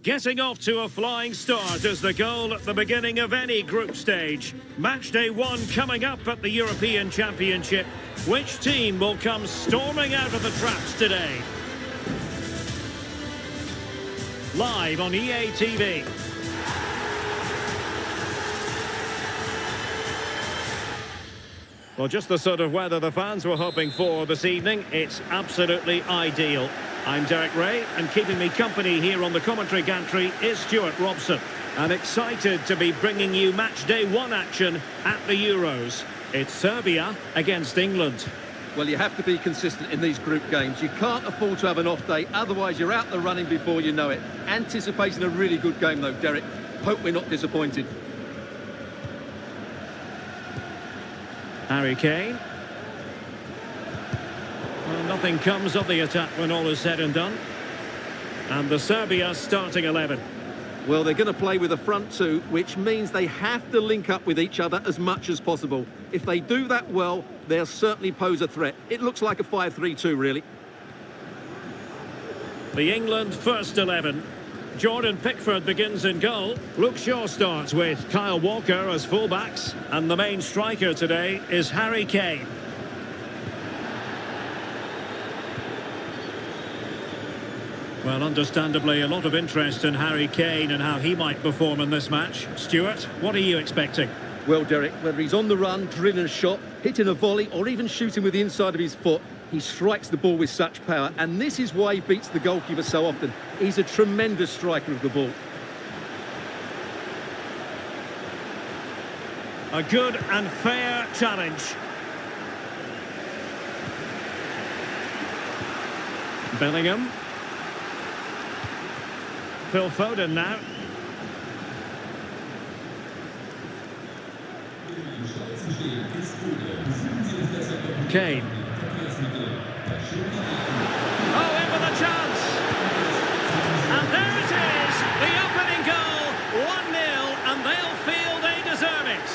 Getting off to a flying start is the goal at the beginning of any group stage. Match day one coming up at the European Championship. Which team will come storming out of the traps today? Live on EA TV. Well, just the sort of weather the fans were hoping for this evening. It's absolutely ideal. I'm Derek Ray, and keeping me company here on the commentary gantry is Stuart Robson. And excited to be bringing you match day one action at the Euros. It's Serbia against England. Well, you have to be consistent in these group games. You can't afford to have an off day, otherwise you're out the running before you know it. Anticipating a really good game though, Derek. Hope we're not disappointed. Harry Kane. Well, nothing comes of the attack when all is said and done. And the Serbia starting 11. Well, they're going to play with a front two, which means they have to link up with each other as much as possible. If they do that well, they'll certainly pose a threat. It looks like a 5-3-2, really. The England first 11. Jordan Pickford begins in goal. Luke Shaw starts with Kyle Walker as fullbacks. And the main striker today is Harry Kane. Well, understandably, a lot of interest in Harry Kane and how he might perform in this match. Stuart, what are you expecting? Well, Derek, whether he's on the run, drilling a shot, hitting a volley, or even shooting with the inside of his foot, he strikes the ball with such power, and this is why he beats the goalkeeper so often. He's a tremendous striker of the ball. A good and fair challenge. Bellingham. Phil Foden now. Kane. Oh, in with a chance. And there it is, the opening goal, 1-0, and they'll feel they deserve it.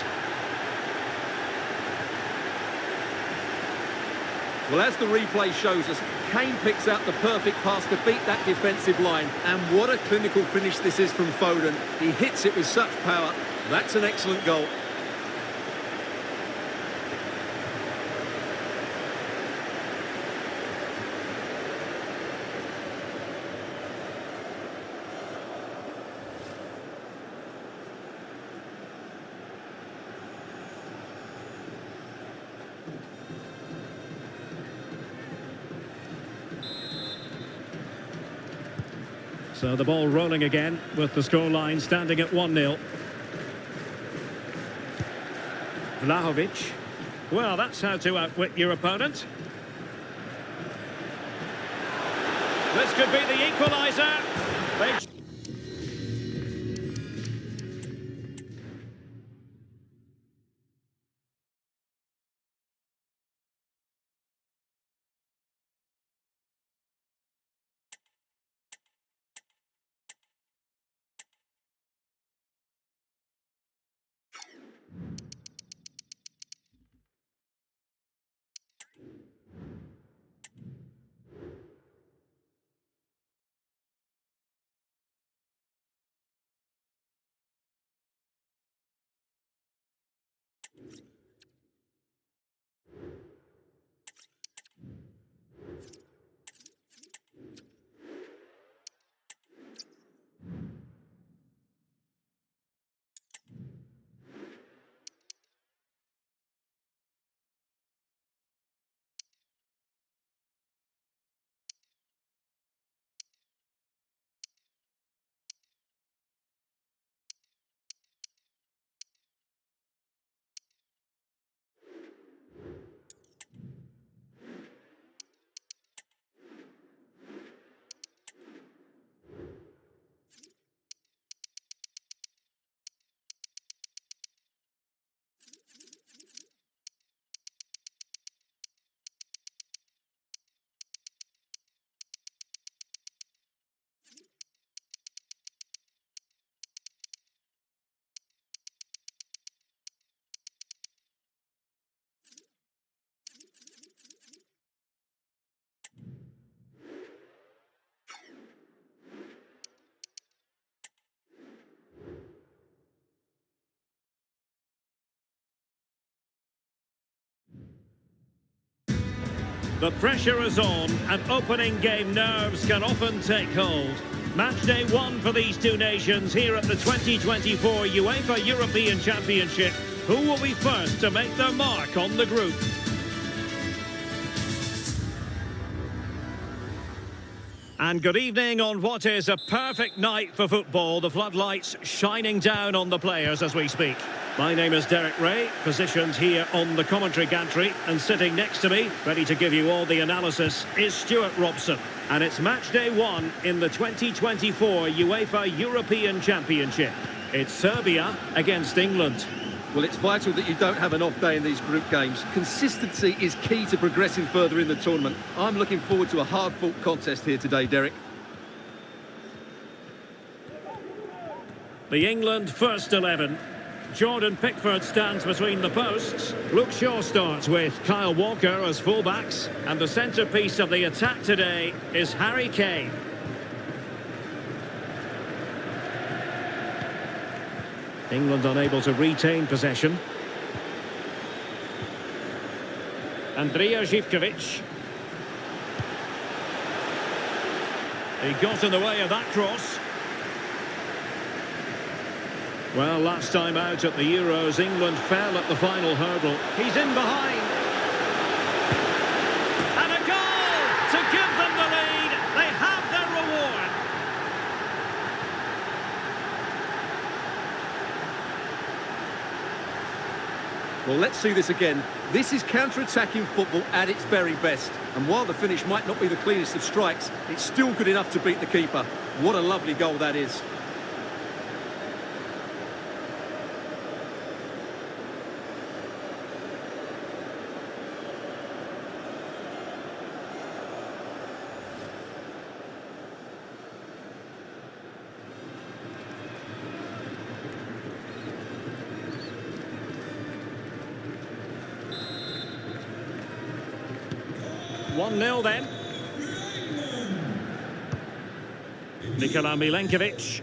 Well, as the replay shows us, Kane picks out the perfect pass to beat that defensive line. And what a clinical finish this is from Foden. He hits it with such power. That's an excellent goal. So the ball rolling again with the scoreline standing at 1-0. Vlahovic. Well, that's how to outwit your opponent. This could be the equaliser. The pressure is on, and opening game nerves can often take hold. Match day one for these two nations here at the 2024 UEFA European Championship. Who will be first to make their mark on the group? And good evening on what is a perfect night for football. The floodlights shining down on the players as we speak. My name is Derek Ray, positioned here on the commentary gantry, and sitting next to me, ready to give you all the analysis, is Stuart Robson. And it's match day one in the 2024 UEFA European Championship. It's Serbia against England. Well, it's vital that you don't have an off day in these group games. Consistency is key to progressing further in the tournament. I'm looking forward to a hard-fought contest here today, Derek. The England first 11. Jordan Pickford stands between the posts. Luke Shaw starts with Kyle Walker as fullbacks. And the centrepiece of the attack today is Harry Kane. England unable to retain possession. Andrija Zivkovic. He got in the way of that cross. Well, last time out at the Euros, England fell at the final hurdle. He's in behind. And a goal to give them the lead. They have their reward. Well, let's see this again. This is counter-attacking football at its very best. And while the finish might not be the cleanest of strikes, it's still good enough to beat the keeper. What a lovely goal that is. One 1-0 then. Nikola Milenkovic.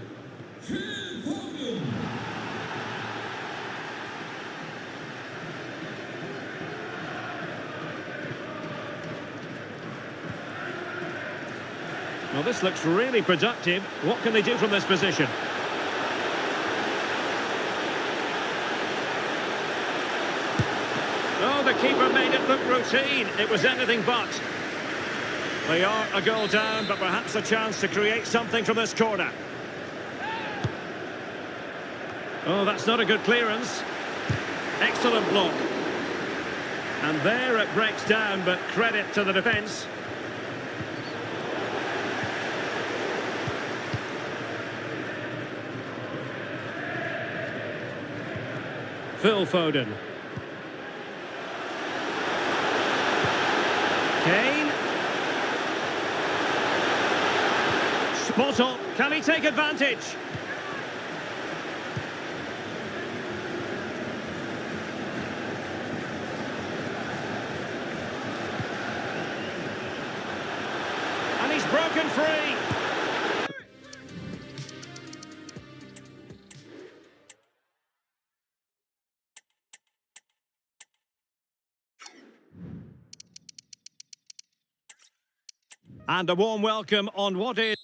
Well, this looks really productive. What can they do from this position? Oh, the keeper made it look routine. It was anything but. They are a goal down, but perhaps a chance to create something from this corner. Oh, that's not a good clearance. Excellent block. And there it breaks down, but credit to the defence. Phil Foden. Kane. Spot on. Can he take advantage? And he's broken free. And a warm welcome on what is...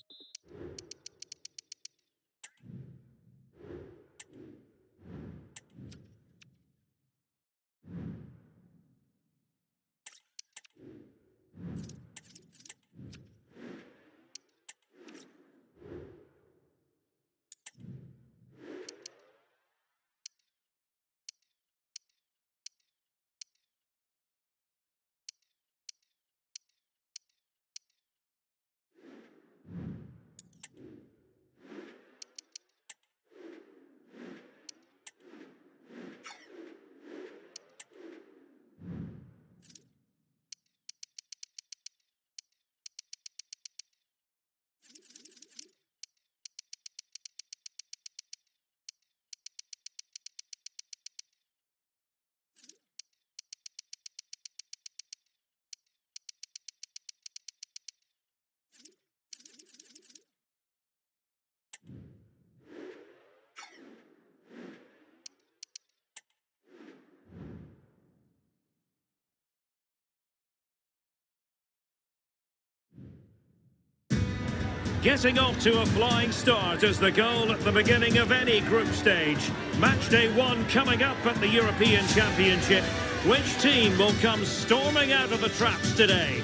getting off to a flying start as the goal at the beginning of any group stage. Match day 1 coming up at the European Championship. Which team will come storming out of the traps today?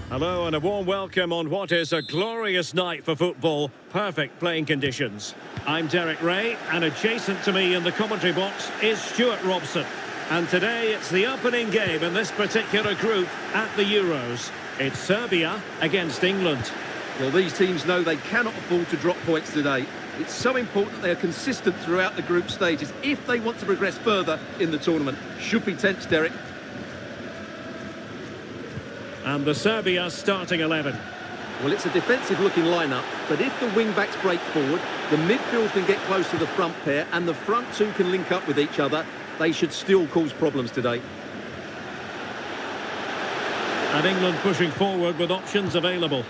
Hello and a warm welcome on what is a glorious night for football. Perfect playing conditions. I'm Derek Ray, and adjacent to me in the commentary box is Stuart Robson. And today it's the opening game in this particular group at the Euros. It's Serbia against England. Well, these teams know they cannot afford to drop points today. It's so important that they are consistent throughout the group stages if they want to progress further in the tournament. Should be tense, Derek. And the Serbia starting 11. Well, it's a defensive-looking lineup, but if the wing-backs break forward, the midfield can get close to the front pair, and the front two can link up with each other, they should still cause problems today. And England pushing forward with options available.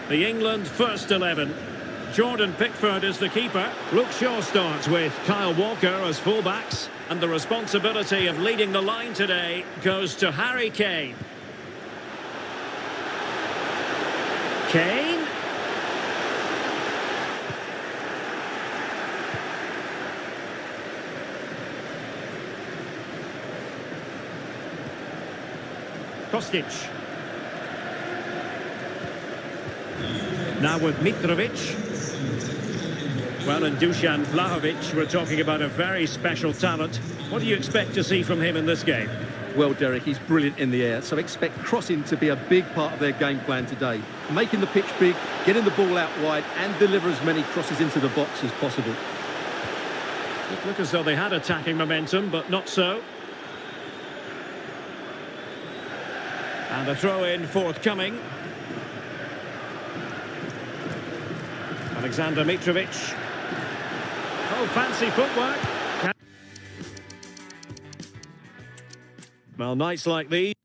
The England first 11. Jordan Pickford is the keeper. Luke Shaw starts with Kyle Walker as fullbacks. And the responsibility of leading the line today goes to Harry Kane. Kane. Kostic. Now with Mitrovic. Well, and Dusan Vlahovic, we're talking about a very special talent. What do you expect to see from him in this game? Well, Derek, he's brilliant in the air, so expect crossing to be a big part of their game plan today. Making the pitch big, getting the ball out wide, and deliver as many crosses into the box as possible. It looked as though they had attacking momentum, but not so. And a throw-in forthcoming. Alexander Mitrovic. Oh, fancy footwork. Well, nights like these.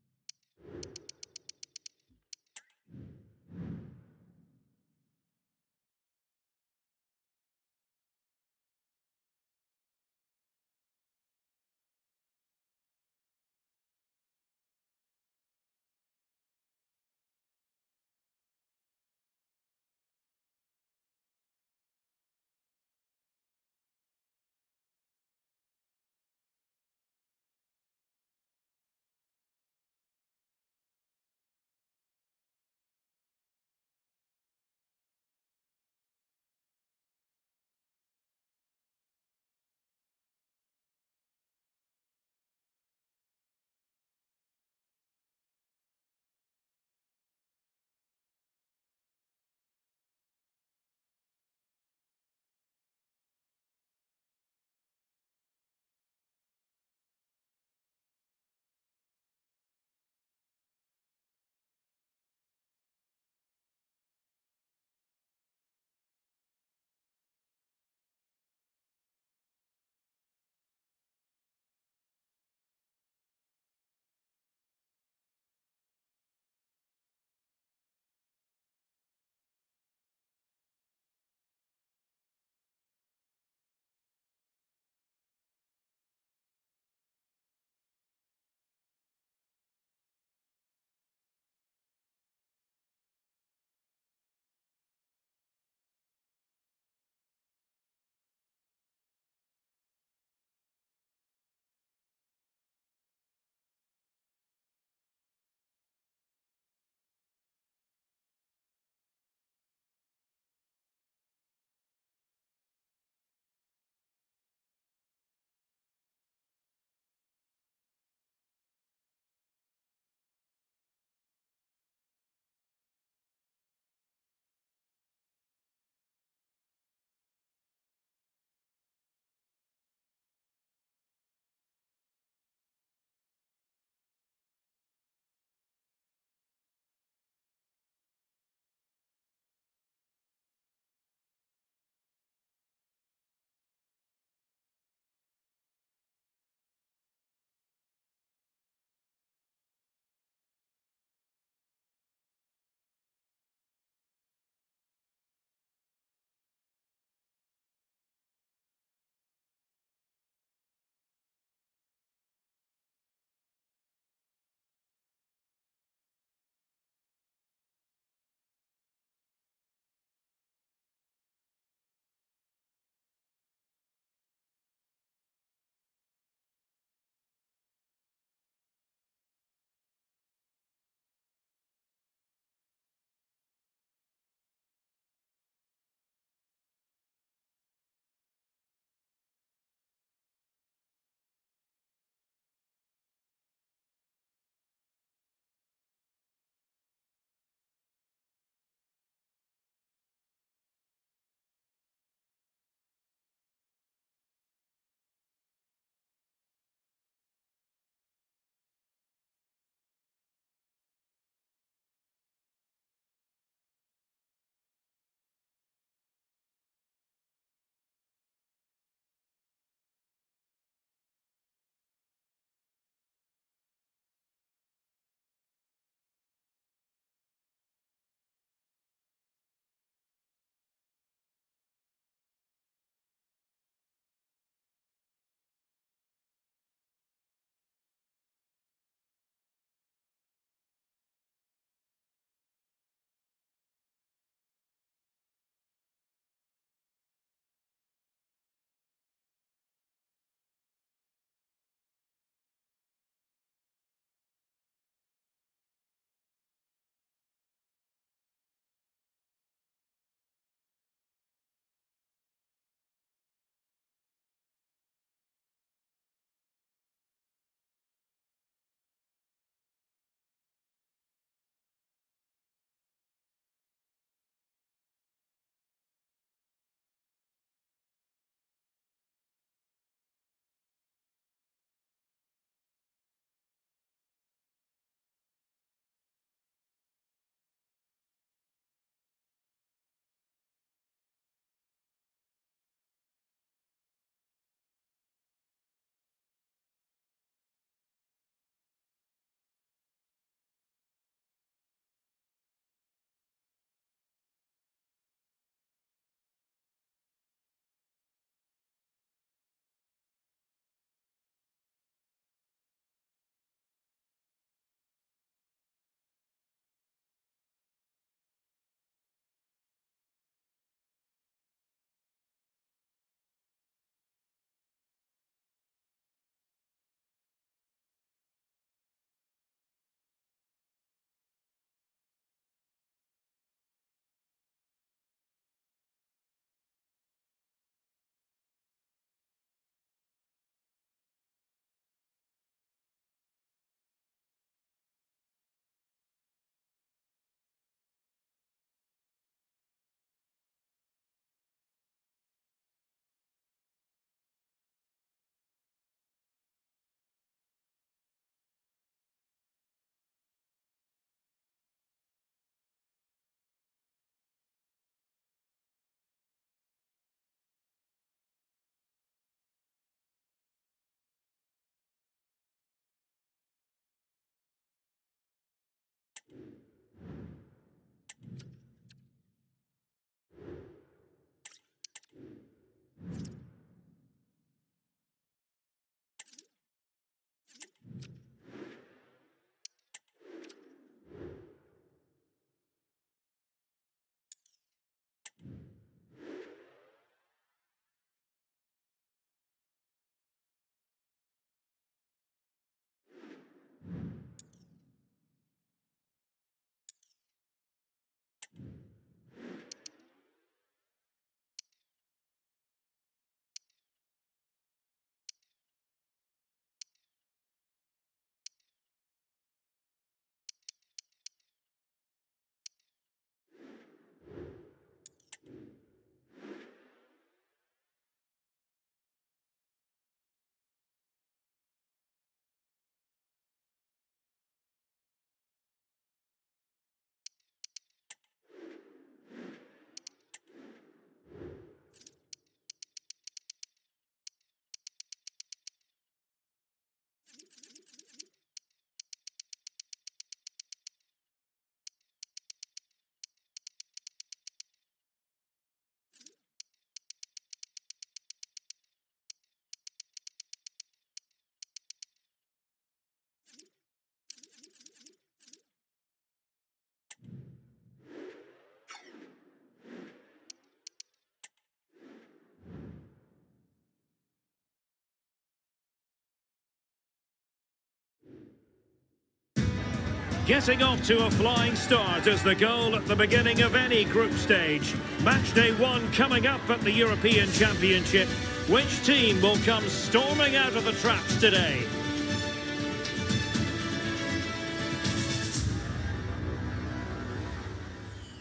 Getting off to a flying start is the goal at the beginning of any group stage. Match day one coming up at the European Championship. Which team will come storming out of the traps today?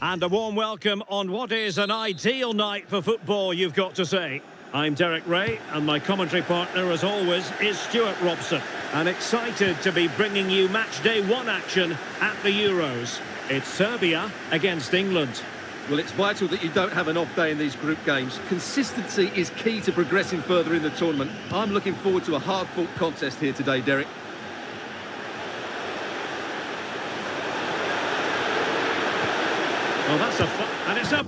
And a warm welcome on what is an ideal night for football, you've got to say. I'm Derek Ray, and my commentary partner, as always, is Stuart Robson. And excited to be bringing you match day one action at the Euros. It's Serbia against England. Well, it's vital that you don't have an off day in these group games. Consistency is key to progressing further in the tournament. I'm looking forward to a hard-fought contest here today, Derek. Well, that's and it's up.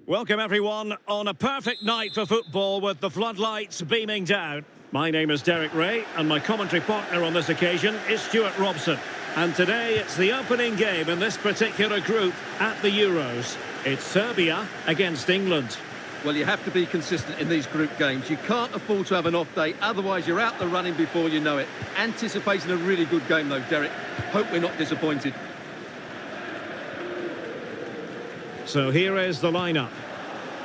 Welcome everyone on a perfect night for football with the floodlights beaming down. My name is Derek Ray and my commentary partner on this occasion is Stuart Robson. And today it's the opening game in this particular group at the Euros. It's Serbia against England. Well, you have to be consistent in these group games. You can't afford to have an off day, otherwise you're out the running before you know it. Anticipating a really good game though, Derek. Hope we're not disappointed. So here is the lineup.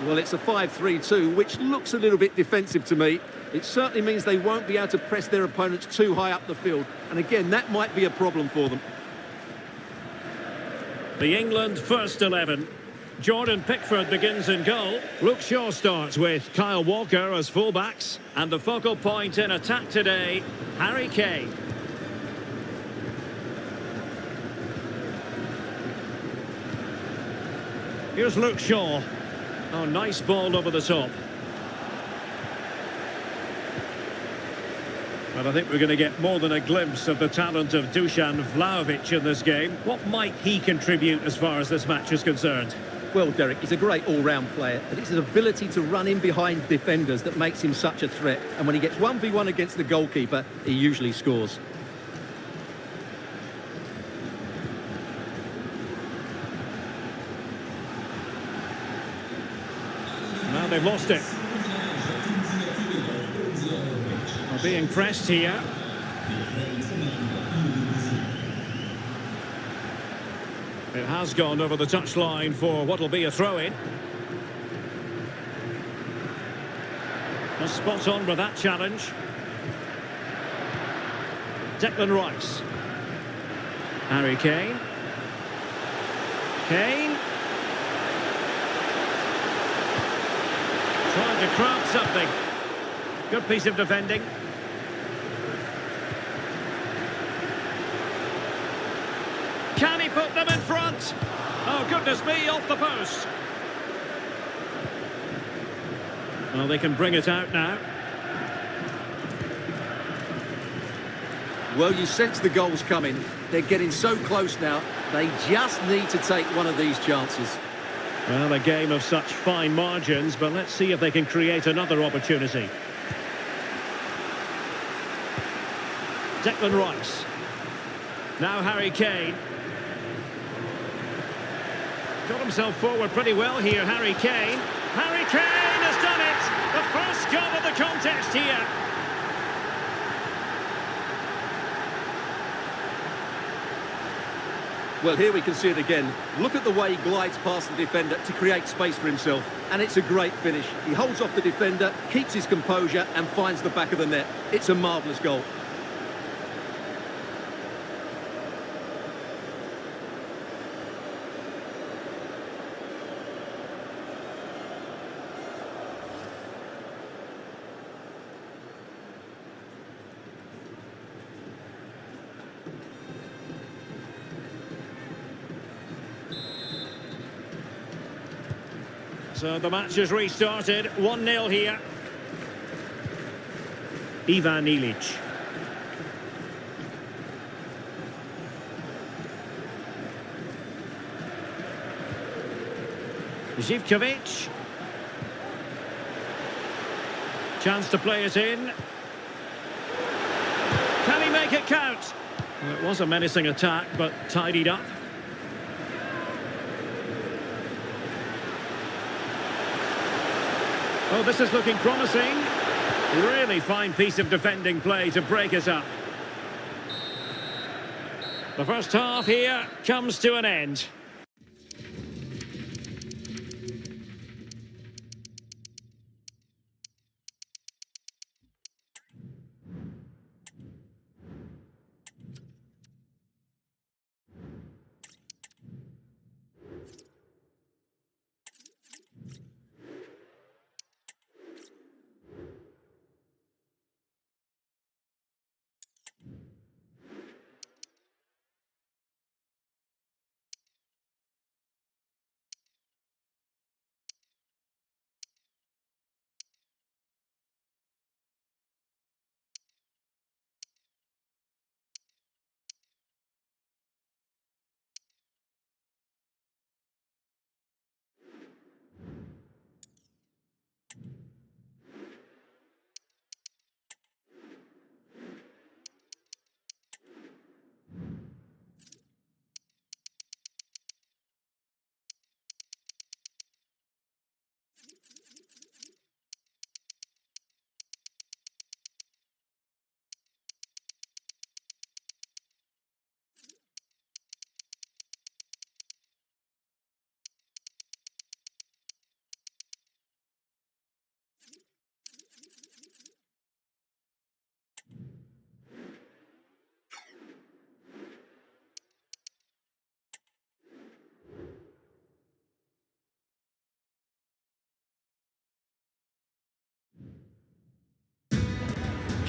Well, it's a 5-3-2, which looks a little bit defensive to me. It certainly means they won't be able to press their opponents too high up the field. And again, that might be a problem for them. The England first 11. Jordan Pickford begins in goal. Luke Shaw starts with Kyle Walker as fullbacks. And the focal point in attack today, Harry Kane. Here's Luke Shaw. Oh, nice ball over the top. But I think we're going to get more than a glimpse of the talent of Dusan Vlahovic in this game. What might he contribute as far as this match is concerned? Well, Derek, he's a great all-round player, but it's his ability to run in behind defenders that makes him such a threat. And when he gets 1v1 against the goalkeeper, he usually scores. Now they've lost it. Are being pressed here. It has gone over the touchline for what will be a throw-in. Spot on with that challenge. Declan Rice. Harry Kane. Kane. Trying to craft something. Good piece of defending. Can he put them in front? Oh, goodness me, off the post. Well, they can bring it out now. Well, you sense the goals coming. They're getting so close now. They just need to take one of these chances. Well, a game of such fine margins, but let's see if they can create another opportunity. Declan Rice. Now Harry Kane. Got himself forward pretty well here, Harry Kane. Harry Kane has done it! The first goal of the contest here. Well, here we can see it again. Look at the way he glides past the defender to create space for himself. And it's a great finish. He holds off the defender, keeps his composure and finds the back of the net. It's a marvellous goal. So the match has restarted, 1-0 here. Ivan Ilic. Zivkovic. Chance to play it in. Can he make it count? Well, it was a menacing attack, but tidied up. Oh, this is looking promising. Really fine piece of defending play to break us up. The first half here comes to an end.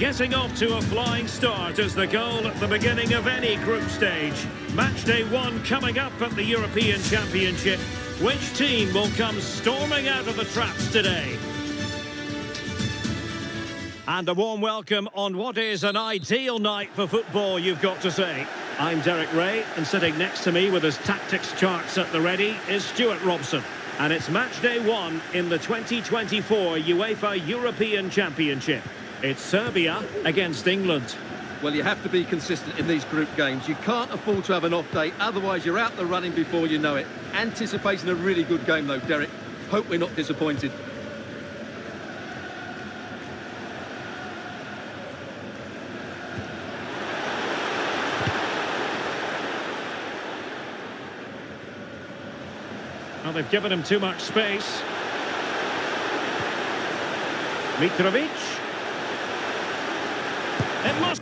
Getting off to a flying start is the goal at the beginning of any group stage. Match day 1 coming up at the European Championship. Which team will come storming out of the traps today? And a warm welcome on what is an ideal night for football, you've got to say. I'm Derek Ray, and sitting next to me with his tactics charts at the ready is Stuart Robson. And it's match day 1 in the 2024 UEFA European Championship. It's Serbia against England. Well, you have to be consistent in these group games. You can't afford to have an off day, otherwise you're out the running before you know it. Anticipating a really good game, though, Derek. Hope we're not disappointed. Well, they've given him too much space. Mitrovic. It must...